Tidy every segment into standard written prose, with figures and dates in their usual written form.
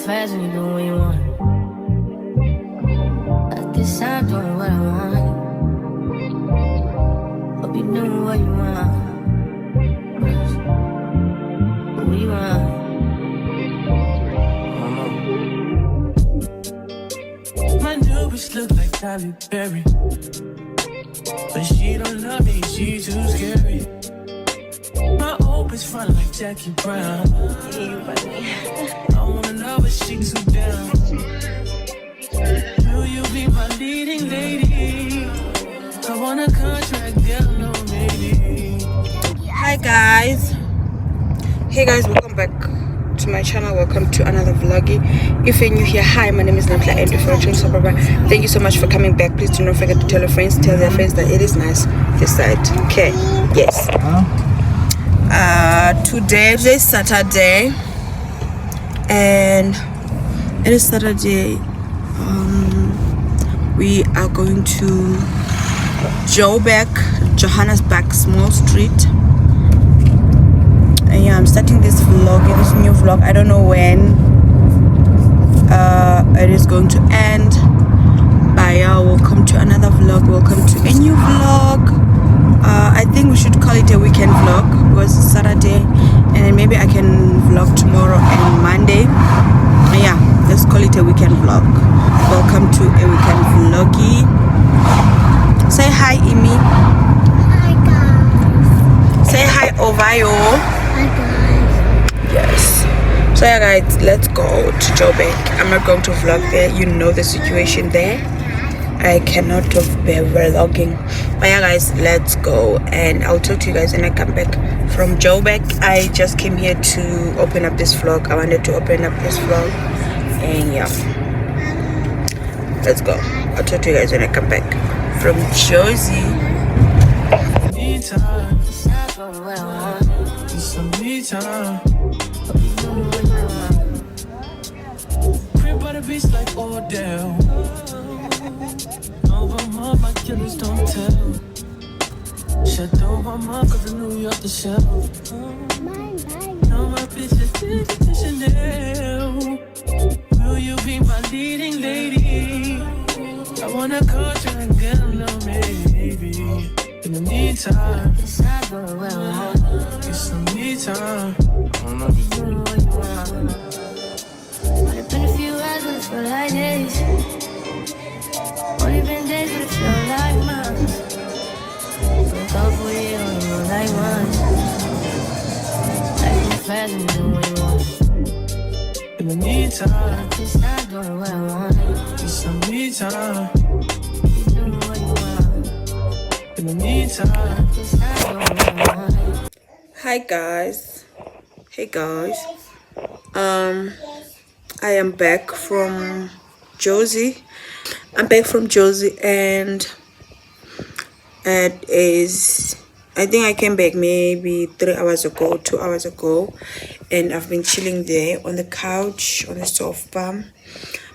fast when you do what you want. At this time, doing what I want. Hope you doing what you want. What you want. My new bitch look like Tyler Perry, but she don't love me, she too scary. My old bitch front like Jackie Brown. I wanna know but she too down. Will you be my leading lady? I want a contract, girl, no maybe. Hi guys, hey guys, welcome back to my channel. Welcome to another vloggy. If you're new here, hi, my name is Namla, and if you're returning subscriber, thank you so much for coming back. Please do not forget to tell your friends, tell their friends that it is nice this side. Okay, yes. Today is Saturday, and it is Saturday. We are going to Johannesburg Small Street. And yeah, I'm starting this vlog, this new vlog. I don't know when it is going to end, but yeah, welcome to another vlog. Welcome to a new vlog. I think we should call it a weekend vlog because it's Saturday, and then maybe I can vlog tomorrow and Monday. And yeah, let's call it a weekend vlog. Welcome to a weekend vloggy. Say hi, Imi. Hi guys. Say hi, Ovayo. Hi guys. Yes. So yeah guys, let's go to Joburg. I'm not going to vlog there. You know the situation there. I cannot bear vlogging. But yeah guys, let's go, and I'll talk to you guys when I come back from Joburg. I just came here to open up this vlog. I wanted to open up this vlog, and yeah, let's go. I'll talk to you guys when I come back from Josie. Like Odell. Over my killers don't tell. Shut over my cause I knew you off the shelf. Now my bitch is taking Chanel. Will you be my leading lady? I wanna call you and get a little maybe. In the meantime, decide what I want. Get some me time. Only been a few hours, but it feel like days. Only been days, but it feel like months. Broke up for you, only more like once. Life moves fast when you do what you want. In the meantime, just not doing what I want. Get some me time. Keep doing what you want. In the meantime, just not doing what I want. Hi guys. Hey guys. I am back from Josie. I'm back from Josie, and it is, I think I came back maybe 3 hours ago, 2 hours ago, and I've been chilling there on the couch, on the sofa.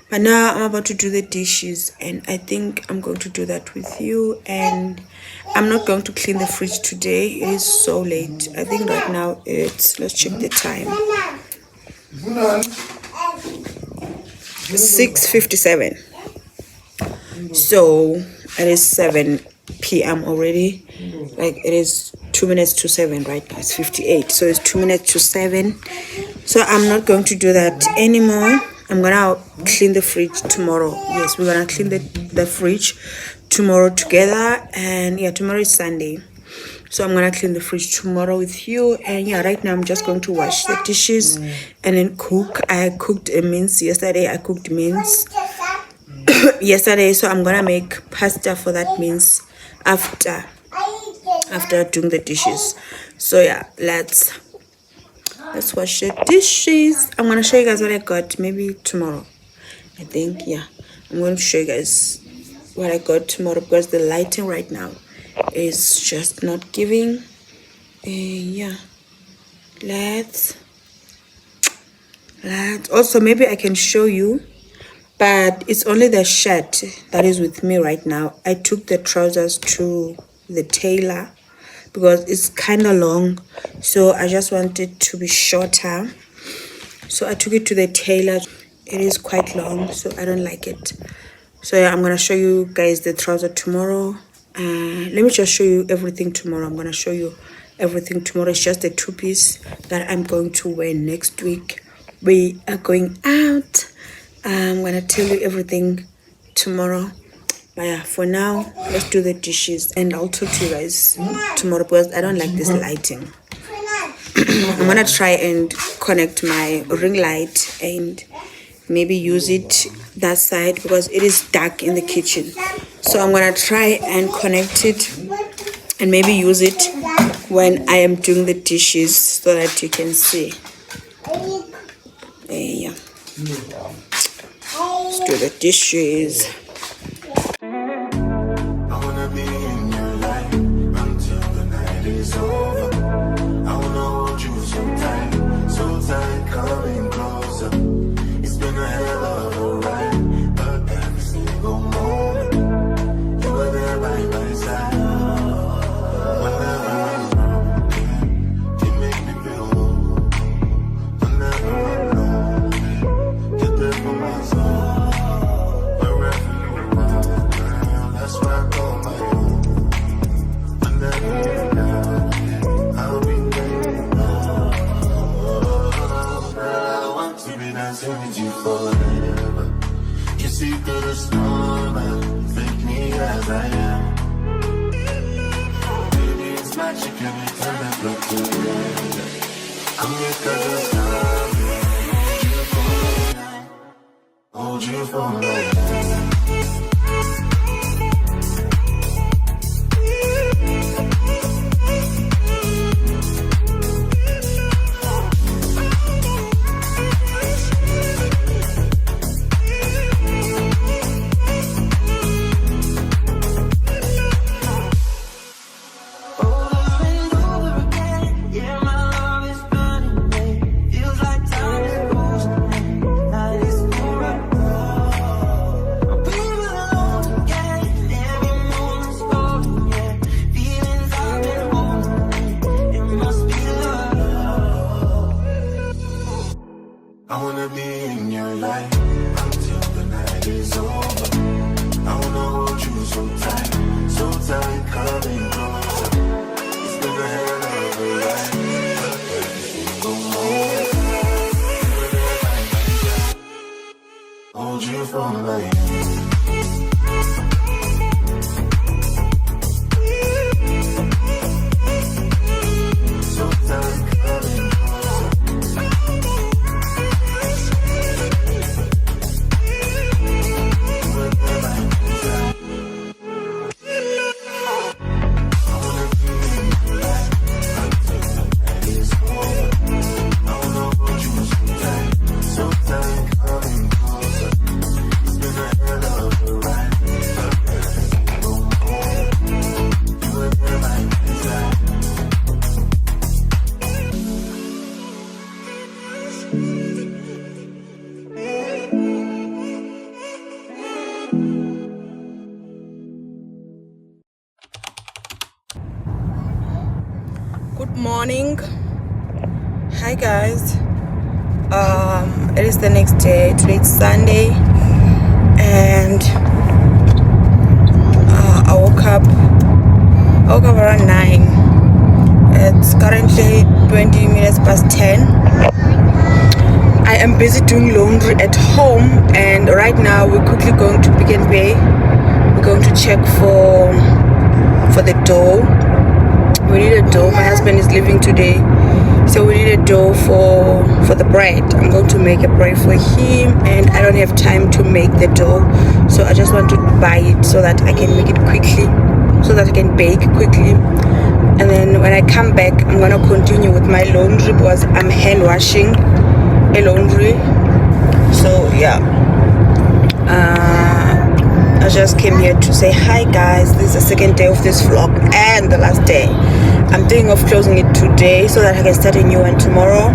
But now I'm about to do the dishes, and I think I'm going to do that with you. And I'm not going to clean the fridge today. It is so late. I think right now it's, let's check the time, 6:57. So it is 7 p.m. already. Like, it is 2 minutes to 7 right now. It's 58, so it's 2 minutes to 7. So I'm not going to do that anymore. I'm gonna clean the fridge tomorrow. Yes, we're gonna clean the fridge tomorrow together. And yeah, tomorrow is Sunday, so I'm gonna clean the fridge tomorrow with you. And yeah, right now I'm just going to wash the dishes and then cook. I cooked a mince yesterday. I cooked mince yesterday, so I'm gonna make pasta for that mince after doing the dishes. So yeah, let's wash the dishes. I'm gonna show you guys what I got maybe tomorrow. I think, yeah, I'm going to show you guys what I got tomorrow because the lighting right now is just not giving. Yeah, let's also, maybe I can show you, but it's only the shirt that is with me right now. I took the trousers to the tailor because it's kind of long, so I just wanted to be shorter, so I took it to the tailor. it is quite long, so I don't like it. So yeah, I'm gonna show you guys the trouser tomorrow. Let me just show you everything tomorrow. I'm gonna show you everything tomorrow. It's just a 2-piece that I'm going to wear next week. We are going out. I'm gonna tell you everything tomorrow. But yeah, for now, let's do the dishes, and I'll talk to you guys tomorrow because I don't like this lighting. I'm gonna try and connect my ring light and maybe use it that side because it is dark in the kitchen. So I'm gonna try and connect it and maybe use it when I am doing the dishes so that you can see. Yeah. Let's do the dishes. I wanna be in your life until the night is over. I wanna hold you so tight, coming closer. It's been a hell of a ride, but every single moment you were there by my side. Whenever I'm wrong, you make me feel low. Whenever I'm alone, you're there for my soul. Wherever you are, girl, that's where I call my home. Whenever you're down, I'll be there. I want to be dancing with you forever. You see through the storm and take me as I am. Baby, it's magic every time I look together. I'm your cousin, hold you for life. I wanna be in your life until the night is over. I wanna hold you so tight, coming closer. It's been a hell of a ride, but every single moment you're there by my side. Hold you for life. Good morning. Hi guys. It is the next day. Today it's Sunday, and I woke up around 9. It's currently 20 minutes past 10. I am busy doing laundry at home, and right now we're quickly going to Pick and Pay. We're going to check for the dough. We need a dough. My husband is leaving today, so we need a dough for the bread. I'm going to make a bread for him, and I don't have time to make the dough, so I just want to buy it so that I can make it quickly, so that I can bake quickly. And then when I come back, I'm gonna continue with my laundry because I'm hand washing a laundry. So yeah, I just came here to say hi guys. This is the second day of this vlog and the last day. I'm thinking of closing it today so that I can start a new one tomorrow.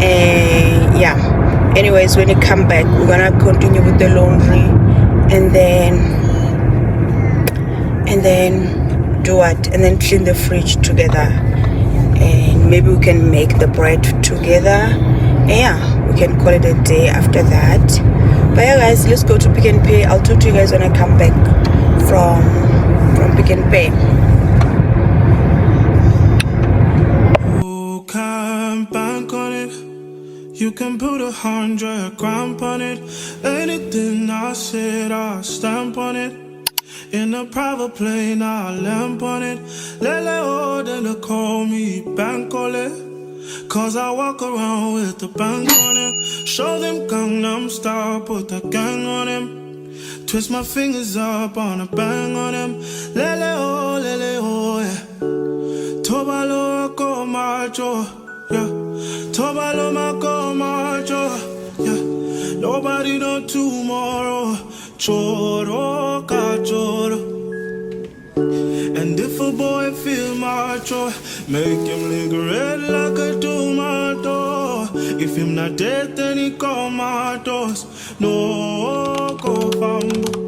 And yeah, anyways, when you come back, we're gonna continue with the laundry, and then do what? And then clean the fridge together, and maybe we can make the bread together. And yeah, we we can call it a day after that. But yeah guys, let's go to Pick n Pay. I'll talk to you guys when I come back from Pick n Pay. You can bank on it. You can put 100 grand on it. Anything I said, I'll stamp on it. In a private plane, I'll lamp on it. Lele oh, then they call me Bankole. Cause I walk around with the bank on him. Show them Gangnam Style, put the gang on him. Twist my fingers up on a bang on him. Lele oh, yeah. Tobalo ko macho, yeah. Tobalo mako macho, yeah. Nobody know tomorrow. Choro ka choro. And if a boy feel macho, make him lick red like a tomato. If him not dead, then he comatose. No go bamboo.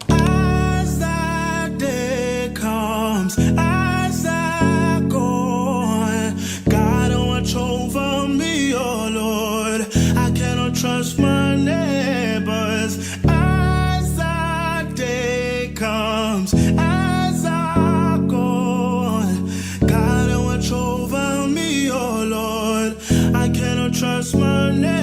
As that day comes, as I go, God watch over me, oh Lord. I cannot trust my neighbors. As that day comes, as I go, God watch over me, oh Lord. I cannot trust my neighbors.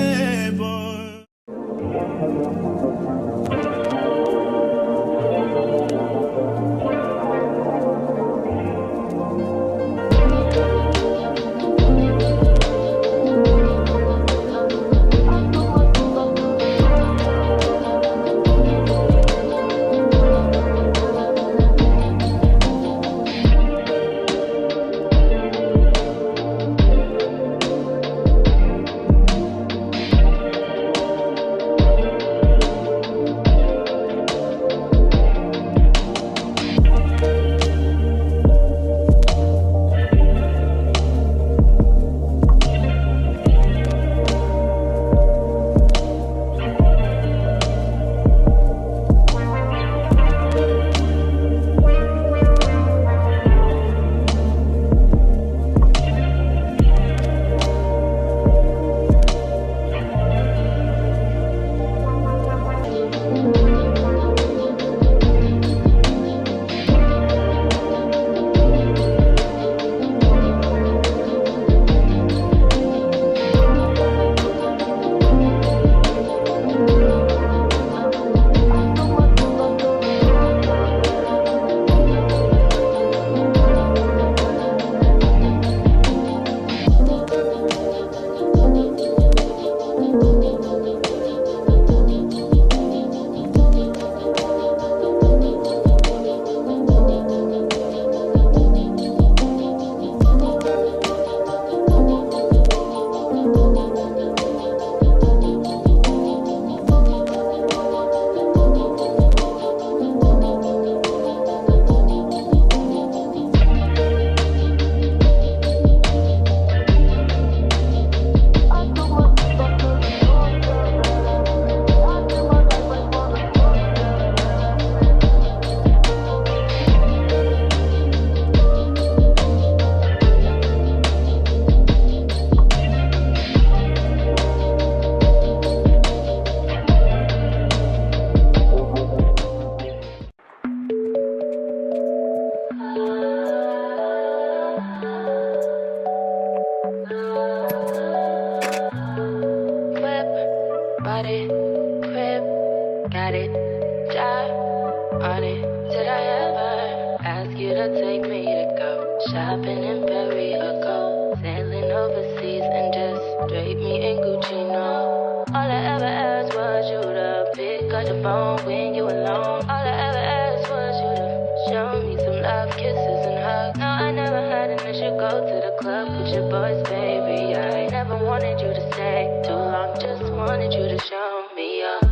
Shopping in Paris or go sailing overseas and just drape me in Gucci, no. All I ever asked was you to pick up the phone when you alone. All I ever asked was you to show me some love, kisses and hugs. No, I never had an issue, go to the club with your boys, baby. I never wanted you to stay too long, just wanted you to show me up.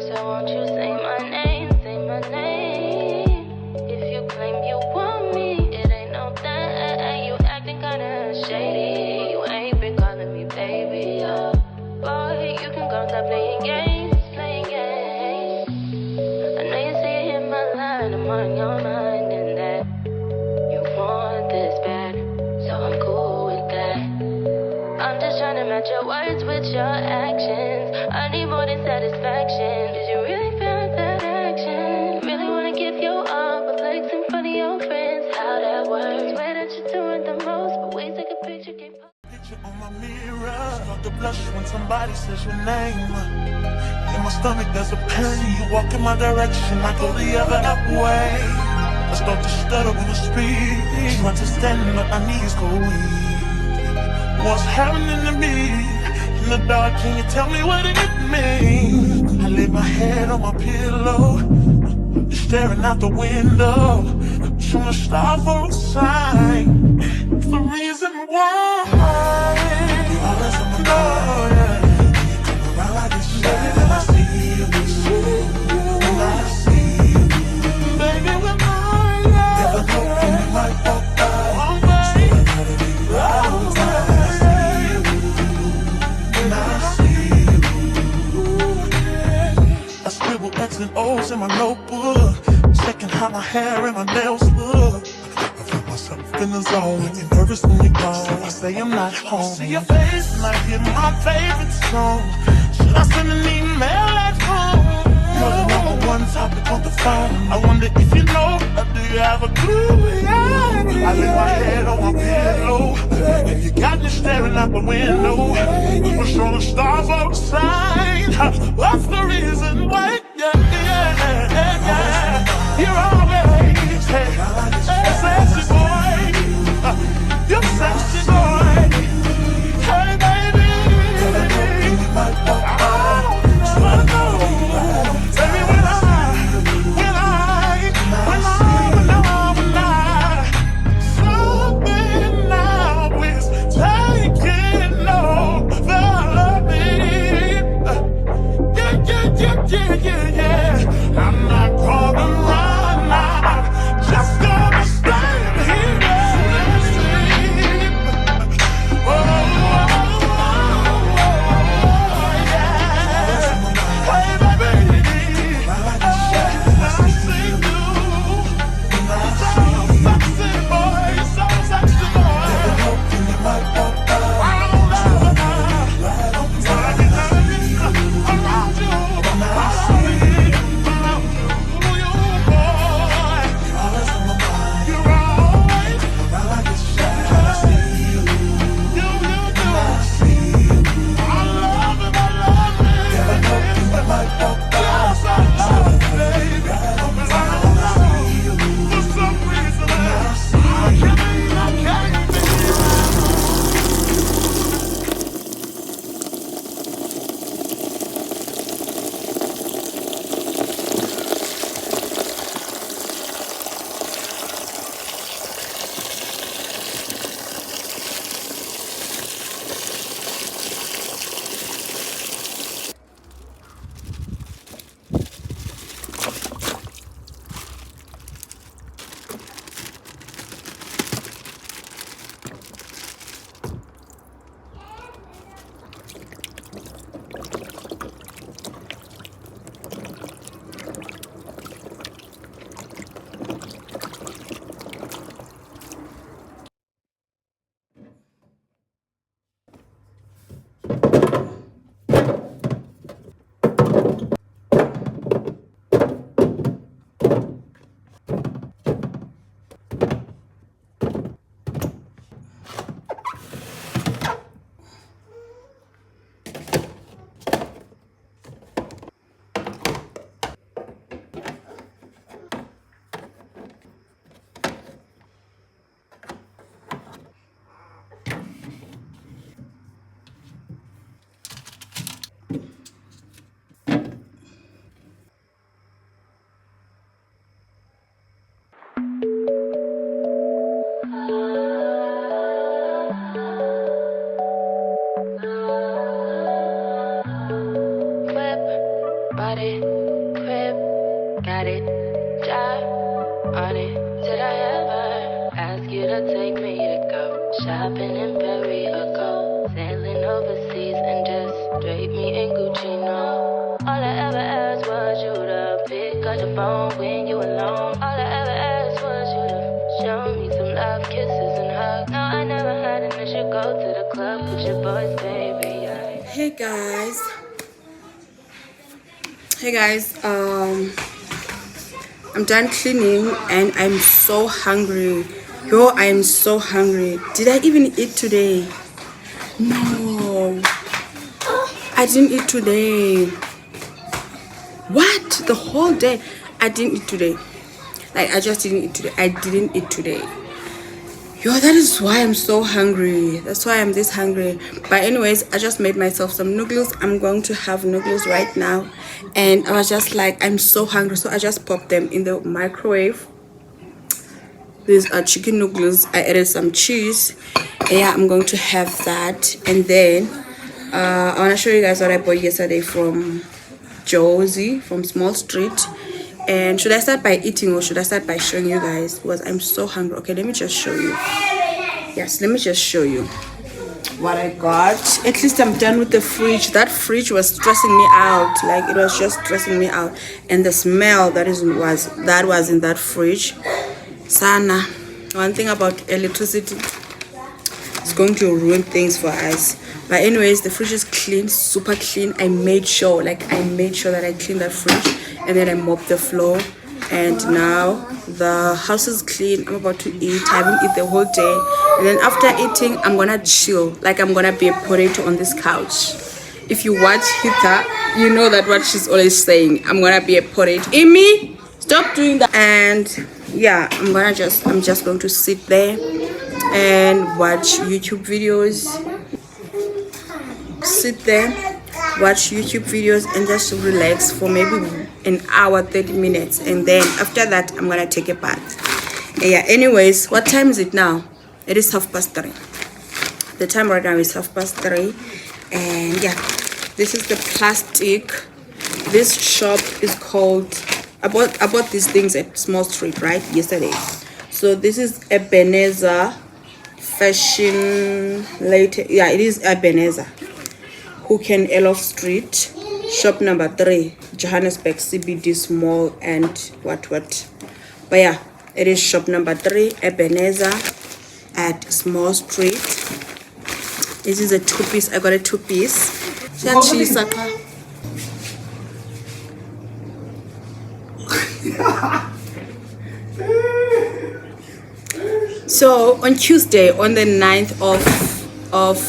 So won't you say my name, say my name. If you claim you want me, it ain't no thing. You acting kinda shady, you ain't been calling me baby, boy, you can go stop playing games, playing games. I know you see it in my line, I'm on your mind and that you want this bad, so I'm cool with that. I'm just trying to match your words with your actions. I need more than satisfaction. Did you really feel that action? Really wanna give you all, but flex in front of your friends. How that works? Swear that you're doing the most, but we take a picture, can't Picture on my mirror. Start to blush when somebody says your name. In my stomach there's a pain. You walk in my direction, I go the other way. I start to stutter when I speak. Try to stand but my knees go weak. What's happening to me? In the dark, can you tell me what it means? I lay my head on my pillow, staring out the window, trying to stop for a sign. It's the reason why you always on my mind. Yeah. You come around like it's baby, when I see you, when I see you, baby, when I never know when you might walk by. So I gotta be right on time. When I see you, when I see you, I scribble X and O's in my notebook, checking how my hair and my nails look. In the zone, when you're nervous when you're gone, I say I'm not home. See your face and I hear my favorite song. Should I send an email at home? You're the number one topic on the phone. I wonder if you know, or do you have a clue? Yeah. I lay my head on my pillow, and you got me staring out the window. We're showing the stars outside. What's the reason why? Yeah, yeah, yeah, yeah. You're always sexy boy. You're sexy boy. Hey baby, baby, something now is taking over me. Yeah. I'm not gonna run out, just gonna stand here and sleep. Yeah. Hey baby, I see you. So sexy boy, so sexy boy. I don't know. Around you. Shopping in Paris or go sailing overseas and just drape me in Gucci, no. All I ever asked was you to pick up the phone when you alone. All I ever asked was you to show me some love, kisses and hugs. No, I never had an issue, go to the club with your boys, baby, yeah. Hey guys. I'm done cleaning and I'm so hungry. Yo, I'm so hungry. Did I even eat today? No, I didn't eat today. What? The whole day? I didn't eat today. Like, I just didn't eat today. I didn't eat today. Yo, that is why I'm so hungry. That's why I'm this hungry. But anyways, I just made myself some noodles. I'm going to have noodles right now. And I was just like, I'm so hungry. So I just popped them in the microwave. These are chicken noodles. I added some cheese. Yeah, I'm going to have that. And then I want to show you guys what I bought yesterday from Josie from Small Street. And should I start by eating or should I start by showing you guys? Because I'm so hungry. Okay, let me just show you. Yes, let me just show you what I got. At least I'm done with the fridge. That fridge was stressing me out. Like, it was just stressing me out. And the smell that was in that fridge. Sana. One thing about electricity, it's going to ruin things for us. But anyways, the fridge is clean, super clean. I made sure that I cleaned that fridge. And then I mopped the floor, and now the house is clean. I'm about to eat. I haven't eaten the whole day, and then after eating, I'm gonna chill. Like, I'm gonna be a potato on this couch. If you watch Hita, you know that what she's always saying. I'm gonna be a potato. Amy, stop doing that. And yeah, I'm just going to sit there and watch YouTube videos. Sit there, watch YouTube videos, and just relax for maybe an hour, 30 minutes, and then after that I'm gonna take a bath. Yeah, anyways, what time is it now? It is 3:30. The time right now is 3:30. And yeah, this is the plastic. This shop is called, I bought these things at Small Street right yesterday. So this is Ebenezer Fashion Later. Yeah, it is Ebenezer, Hook and Elof Street, shop number 3, Johannesburg CBD Small and what. But yeah, it is shop number 3, Ebenezer at Small Street. This is a 2-piece. I got a 2-piece. So on Tuesday, on the 9th of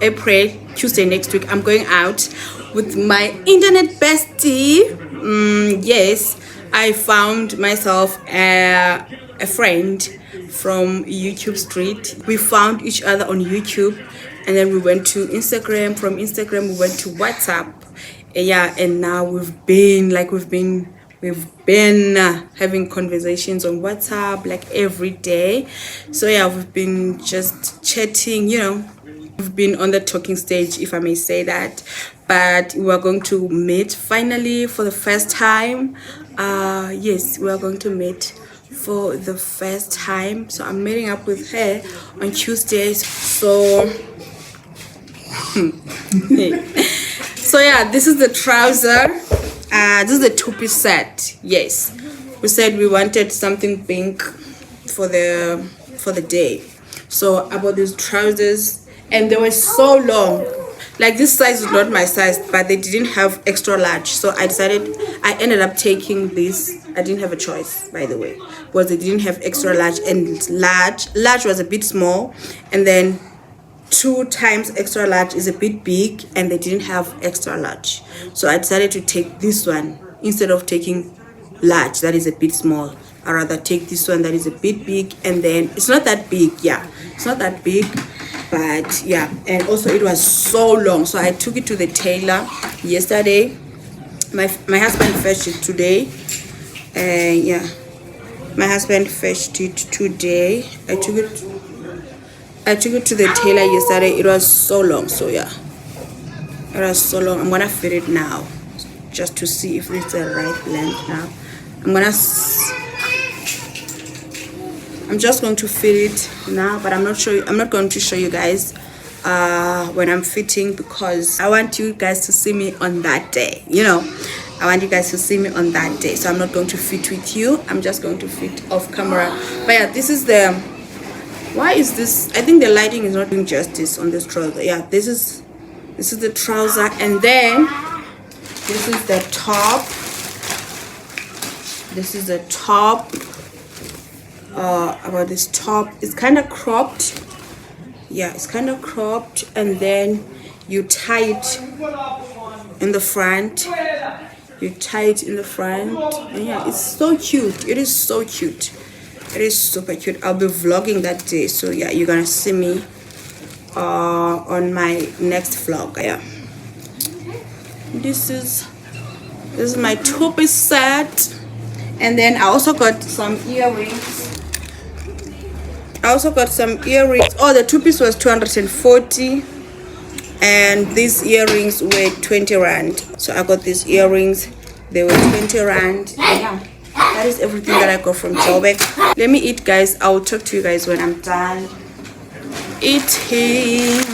April, Tuesday next week, I'm going out with my internet bestie. Yes, I found myself a friend from YouTube Street. We found each other on YouTube, and then we went to Instagram. From Instagram, we went to WhatsApp. Yeah, and now we've been having conversations on WhatsApp like every day. So yeah, we've been just chatting, you know. We've been on the talking stage, if I may say that. But we are going to meet finally for the first time. Yes, we are going to meet for the first time. So I'm meeting up with her on Tuesdays. So so yeah, this is the trouser. This is the 2-piece set. Yes, we said we wanted something pink for the day. So I bought these trousers, and they were so long. Like, this size is not my size, but they didn't have extra large, so I ended up taking this. I didn't have a choice, by the way, because they didn't have extra large, and large was a bit small, and then 2 times extra large is a bit big, and they didn't have extra large. So I decided to take this one instead of taking large that is a bit small. I rather take this one that is a bit big, and then it's not that big. Yeah, it's not that big, but yeah. And also it was so long, so I took it to the tailor yesterday. My husband fetched it today, and yeah, my husband fetched it today. I took it to the tailor yesterday. It was so long, so yeah, it was so long. I'm gonna fit it now just to see if it's the right length now. I'm just going to fit it now, but I'm not going to show you guys when I'm fitting, because I want you guys to see me on that day. You know, I want you guys to see me on that day, so I'm not going to fit with you. I'm just going to fit off camera. But yeah, this is the, why is this, I think the lighting is not doing justice on this trouser. Yeah, this is This is the trouser, and then this is the top. This is the top. About this top, it's kind of cropped. Yeah, it's kind of cropped, and then you tie it in the front. You tie it in the front, and yeah, it's so cute. It is so cute. It is super cute. I'll be vlogging that day, so yeah, you're gonna see me on my next vlog. Yeah, this is my two-piece set, and then I also got some earrings. Oh, the two-piece was 240, and these earrings were 20 rand. So I got these earrings, they were 20 rand. Yeah, that is everything that I got from Joburg. Let me eat, guys. I'll talk to you guys when I'm done eating.